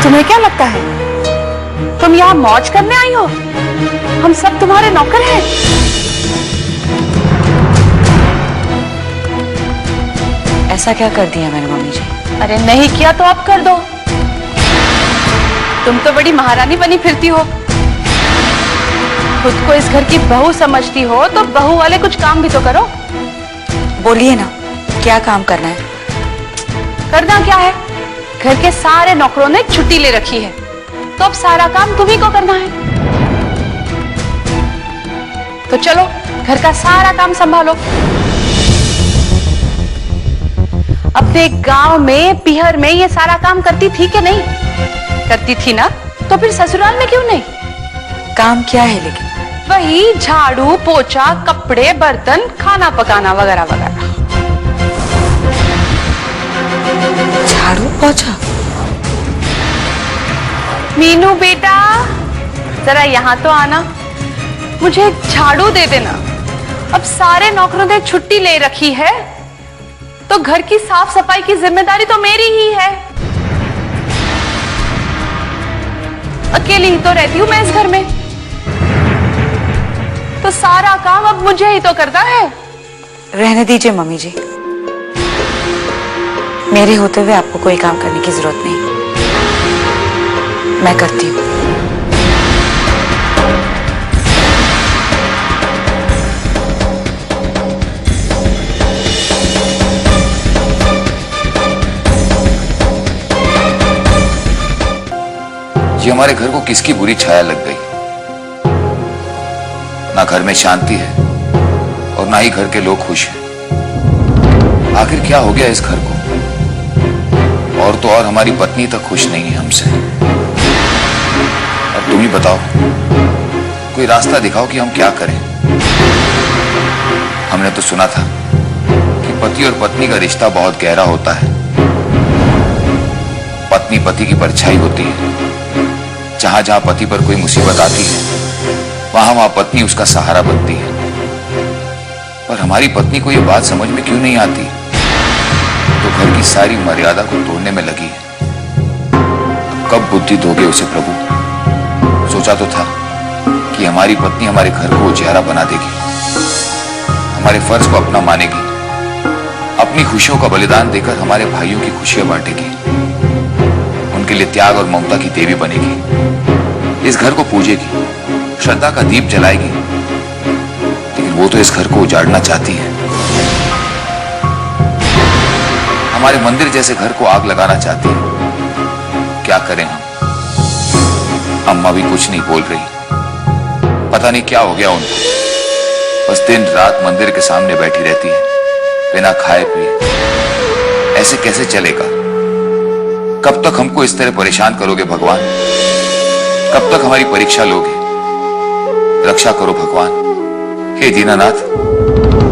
तुम्हें क्या लगता है तुम यहाँ मौज करने आई हो? हम सब तुम्हारे नौकर हैं। ऐसा क्या कर दिया मैंने मम्मी जी? अरे नहीं किया तो अब कर दो। तुम तो बड़ी महारानी बनी फिरती हो। खुद को इस घर की बहू समझती हो तो बहू वाले कुछ काम भी तो करो। बोलिए ना, क्या काम करना है? करना क्या है? घर के सारे नौकरों ने छुट्टी ले रखी है, तो अब सारा काम तुम्ही को करना है। तो चलो घर का सारा काम संभालो। अपने गांव में पीहर में ये सारा काम करती थी कि नहीं? करती थी ना, तो फिर ससुराल में क्यों नहीं? काम क्या है लेकिन? वही झाड़ू पोछा, कपड़े बर्तन, खाना पकाना वगैरह वगैरह। झाड़ू पोछा? मीनू बेटा जरा यहाँ तो आना, मुझे झाड़ू दे देना। अब सारे नौकरों ने छुट्टी ले रखी है तो घर की साफ सफाई की जिम्मेदारी तो मेरी ही है। अकेली ही तो रहती हूं मैं इस घर में, तो सारा काम अब मुझे ही तो करना है। रहने दीजिए मम्मी जी, मेरे होते हुए आपको कोई काम करने की जरूरत नहीं, मैं करती हूँ। ये हमारे घर को किसकी बुरी छाया लग गई? ना घर में शांति है और ना ही घर के लोग खुश हैं। आखिर क्या हो गया इस घर को? और तो और हमारी पत्नी तक खुश नहीं है हमसे। अब तुम ही बताओ, कोई रास्ता दिखाओ कि हम क्या करें। हमने तो सुना था कि पति और पत्नी का रिश्ता बहुत गहरा होता है। पत्नी पति की परछाई होती है। जहां जहां पति पर कोई मुसीबत आती है वहां वहां पत्नी उसका सहारा बनती है। पर हमारी पत्नी को यह बात समझ में क्यों नहीं आती? तो घर की सारी मर्यादा को तोड़ने में लगी है। कब बुद्धि दोगे उसे प्रभु? सोचा तो था कि हमारी पत्नी हमारे घर को उजियारा बना देगी, हमारे फर्ज को अपना मानेगी, अपनी खुशियों का बलिदान देकर हमारे भाइयों की खुशियां बांटेगी, उनके लिए त्याग और ममता की देवी बनेगी, इस घर को पूजेगी, श्रद्धा का दीप जलाएगी। लेकिन वो तो इस घर को उजाड़ना चाहती है। हमारे मंदिर जैसे घर को आग लगाना चाहती है। क्या करें हम? अम्मा भी कुछ नहीं बोल रही। पता नहीं क्या हो गया उनको। बस दिन रात मंदिर के सामने बैठी रहती है, बिना खाए पिए। ऐसे कैसे चलेगा? कब तक हमको इस तरह परेशान करोगे भगवान? कब तक हमारी परीक्षा लोगे? रक्षा करो भगवान। हे दीनानाथ,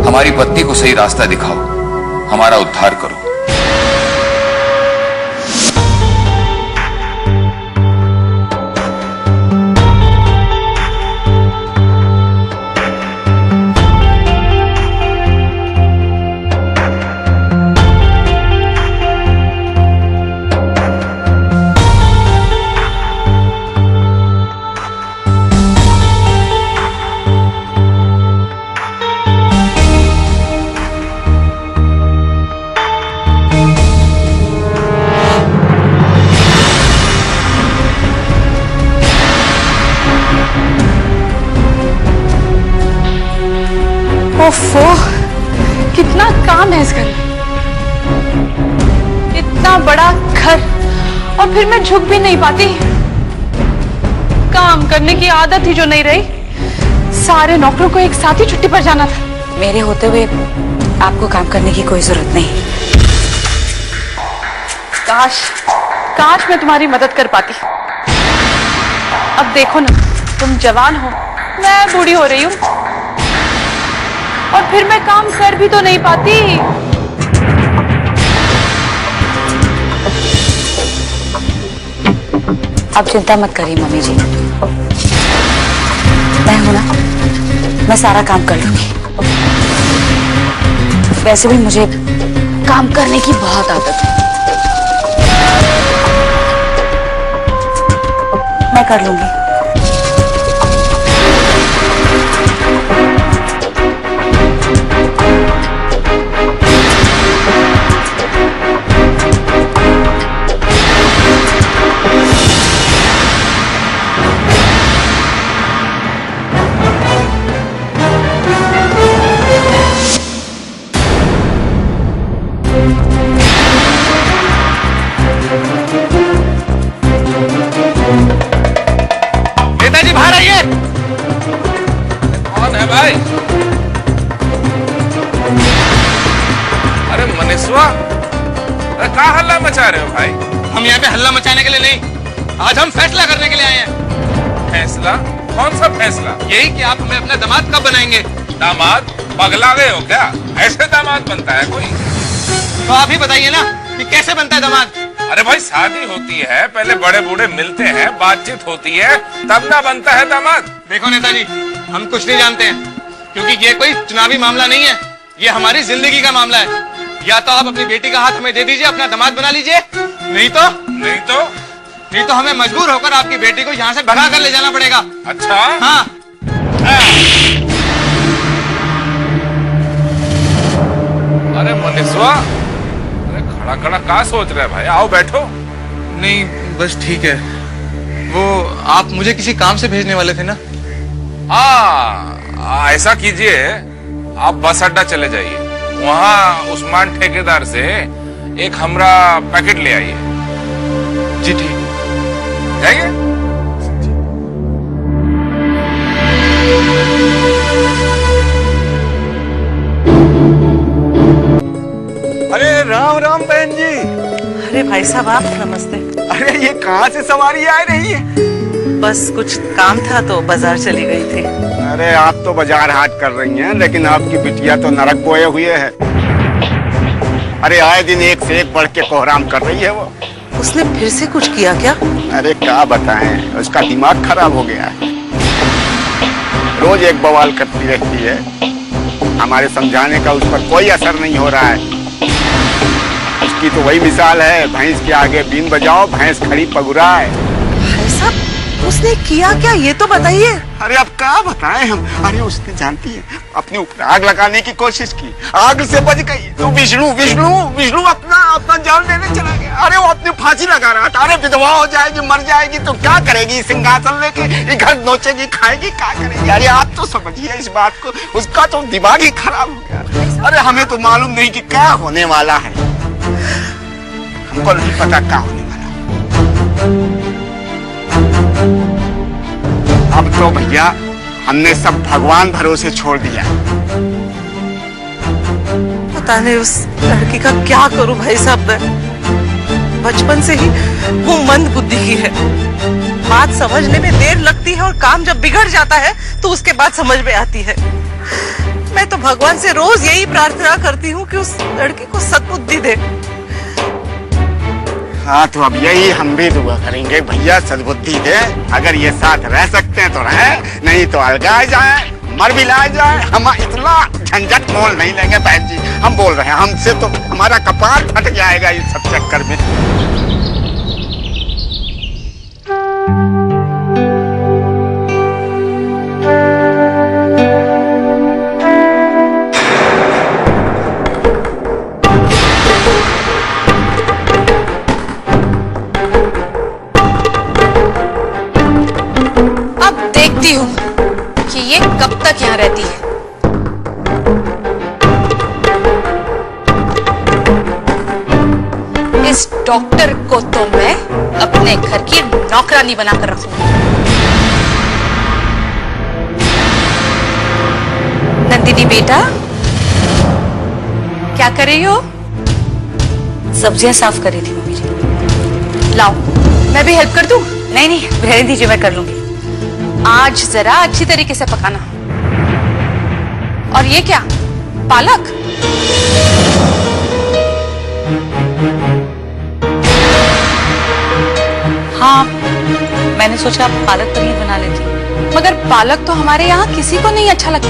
हमारी पत्नी को सही रास्ता दिखाओ, हमारा उद्धार करो। ओफो, कितना काम है इस घर में। इतना बड़ा घर और फिर मैं झुक भी नहीं पाती। काम करने की आदत ही जो नहीं रही। सारे नौकरों को एक साथ ही छुट्टी पर जाना था। मेरे होते हुए आपको काम करने की कोई जरूरत नहीं। काश मैं तुम्हारी मदद कर पाती। अब देखो ना, तुम जवान हो, मैं बूढ़ी हो रही हूँ और फिर मैं काम कर भी तो नहीं पाती। अब चिंता मत करिए मम्मी जी, मैं हूं ना, मैं सारा काम कर लूंगी। वैसे भी मुझे काम करने की बहुत आदत है। मैं कर लूंगी। नेताजी बाहर आइए। कौन है भाई? अरे मनीषवा, अरे क्या हल्ला मचा रहे हो भाई? हम यहाँ पे हल्ला मचाने के लिए नहीं, आज हम फैसला करने के लिए आए हैं। फैसला? कौन सा फैसला? यही कि आप हमें अपना दामाद कब बनाएंगे। दामाद? पगला गए हो क्या? ऐसे दामाद बनता है कोई? तो आप ही बताइए ना कि कैसे बनता है दामाद। अरे भाई, शादी होती है, पहले बड़े बूढ़े मिलते हैं, बातचीत होती है, तब ना बनता है दामाद। देखो नेताजी, हम कुछ नहीं जानते हैं, क्योंकि ये कोई चुनावी मामला नहीं है, ये हमारी जिंदगी का मामला है। या तो आप अपनी बेटी का हाथ हमें दे दीजिए, अपना दामाद बना लीजिए, नहीं तो हमें मजबूर होकर आपकी बेटी को यहाँ से भगा कर ले जाना पड़ेगा। अच्छा? हाँ। अरे मनीषवा, अरे खड़ा खड़ा क्या सोच रहे भाई? आओ बैठो। नहीं, बस ठीक है। वो आप मुझे किसी काम से भेजने वाले थे ना? ऐसा कीजिए, आप बस अड्डा चले जाइए, वहाँ उस्मान ठेकेदार से एक हमरा पैकेट ले आइए। जी ठीक। जाइए। अरे राम राम बहन जी। अरे भाई साहब, आप नमस्ते। अरे ये कहाँ से सवारी आ रही है? बस कुछ काम था तो बाजार चली गई थी। अरे आप तो बाजार हाट कर रही हैं, लेकिन आपकी बिटिया तो नरक बोए हुए है। अरे आए दिन एक से एक बढ़ के कोहराम कर रही है वो। उसने फिर से कुछ किया क्या? अरे क्या बताएं, उसका दिमाग खराब हो गया है, रोज एक बवाल करती रहती है। हमारे समझाने का उस पर कोई असर नहीं हो रहा है। उसकी तो वही मिसाल है, भैंस के आगे बीन बजाओ, भैंस खड़ी पगुराए। भाई साहब, उसने किया क्या, ये तो बताइए। अरे अब क्या बताएं हम। अरे उसने, जानती है, अपने ऊपर आग लगाने की कोशिश की, आग से बच गई तो विष्णु विष्णु विष्णु अपना जान लेने चला गया। अरे वो अपनी फांसी लगा रहा था। अरे विधवा हो जाएगी, मर जाएगी तो क्या करेगी? सिंहासन लेके घर नोचेगी, खाएगी, क्या करेगी? अरे आप तो समझिए इस बात को, उसका तो दिमाग ही खराब हो गया। अरे हमें तो मालूम नहीं कि क्या होने वाला है, हमको नहीं पता क्या होने वाला है। अब तो भैया हमने सब भगवान भरोसे छोड़ दिया। पता नहीं उस लड़की का क्या करूं भाई साहब। मैं बचपन से ही वो मंद बुद्धि की है, बात समझने में देर लगती है और काम जब बिगड़ जाता है तो उसके बाद समझ में आती है। मैं तो भगवान से रोज यही प्रार्थना करती हूँ कि उस लड़की को सद्बुद्धि दे। हाँ, तो अब यही हम भी दुआ करेंगे, भैया सद्बुद्धि दे। अगर ये साथ रह सकते हैं तो रहे, नहीं तो अलगाए जाए, मर भी लाए जाए। हम इतना झंझट मोल नहीं लेंगे बहन जी, हम बोल रहे हैं। हमसे तो हमारा कपाल फट जाएगा इस सब चक्कर में। कि ये कब तक यहाँ रहती है। इस डॉक्टर को तो मैं अपने घर की नौकरानी बनाकर रखूंगी। नंदिनी बेटा, क्या कर रही हो? सब्जियां साफ कर रही थी मम्मी जी। लाओ, मैं भी हेल्प कर दूं? नहीं नहीं, रहने दीजिए, मैं कर लूंगी। आज जरा अच्छी तरीके से पकाना। और ये क्या, पालक? हाँ, मैंने सोचा पालक पनीर बना लेती। मगर पालक तो हमारे यहाँ किसी को नहीं अच्छा लगता।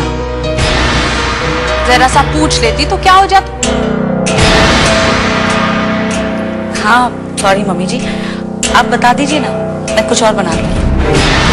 जरा सा पूछ लेती तो क्या हो जाता। हाँ सॉरी मम्मी जी, आप बता दीजिए ना, मैं कुछ और बना लूंगी। है।